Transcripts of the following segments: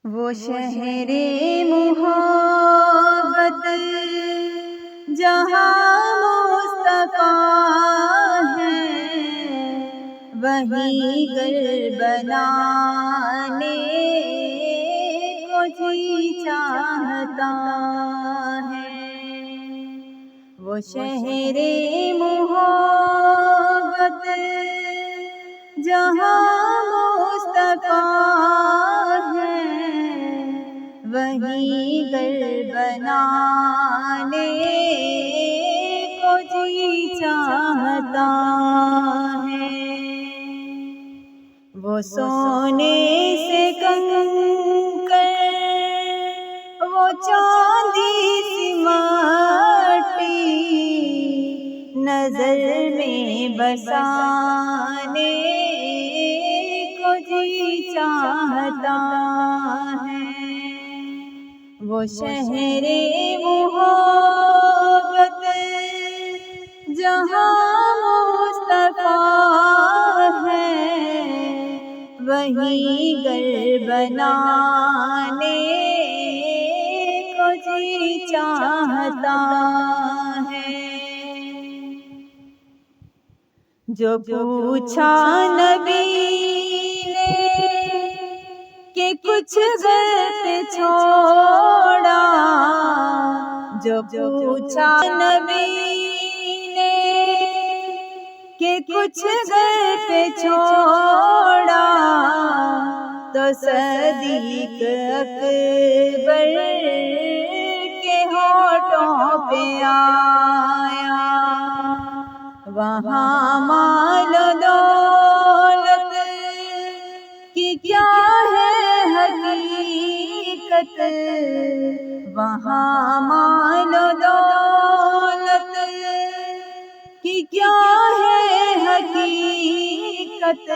وہ شہر محبت جہاں مصطفیٰ ہے، وہی گھر بنانے کو جی چاہتا ہے۔ وہ شہر محبت جہاں مصطفیٰ ہے، وہی گھر بنانے کو جی چاہتا ہے۔ وہ سونے سے کنکر، وہ چاندی سی مٹی، نظر میں بسانے کو جی چاہتا ہے۔ وہ شہر محبت جہاں مصطفیٰ ہے، وہی گھر بنانے کو جی چاہتا ہے۔ جو پوچھا نبی نے کہ کچھ گھر پہ چھوڑا، جو پوچھا نبی نے کہ کچھ گھر پہ چھوڑا، تو صدیق اکبر کے ہونٹوں پہ آیا۔ وہاں مال و دولت کی کیا ہے حقیقت، وہاں مال و دولت کی کیا ہے حقیقت،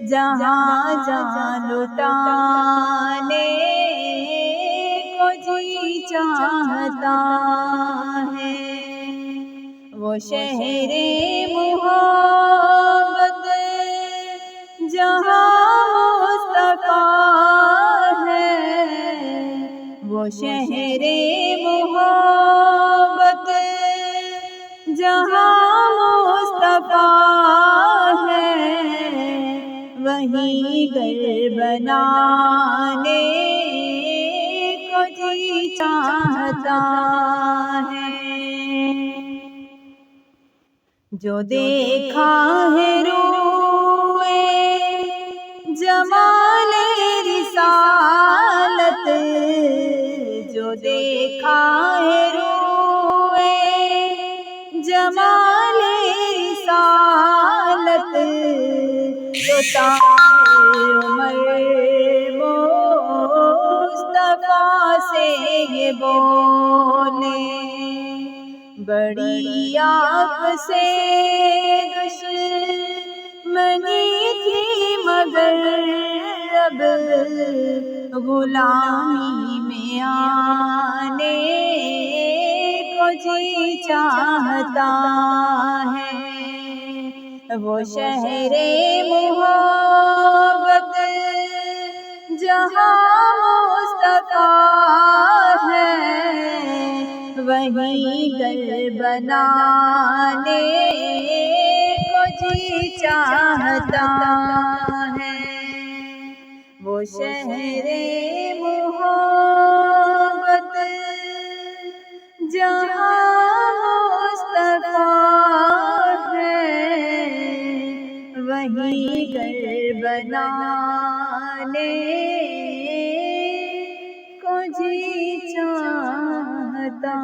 جہاں جہاں لٹانے کو جی چاہتا ہے۔ وہ شہر محبت جہاں مصطفیٰ ہے، وہ شہر محبت جہاں مصطفیٰ ہے، وہی گھر بنانے کو جی چاہتا ہے۔ جو دیکھا ہے روئے جمال رسالت، جو دیکھا ہے روئے جمال رسالت، تو تاج عمر مصطفیٰ سے یہ بولے، بڑی آپ سے دشمنی تھی مگر اب غلامی میں آنے کو جی چاہتا ہے۔ وہ شہر محبت جہاں مصطفیٰ ہے، وہی گھر بنانے کو جی چاہتا ہے۔ وہ شہر محبت جہاں مصطفیٰ ہے، وہی گھر بنانے کو جی چاہتا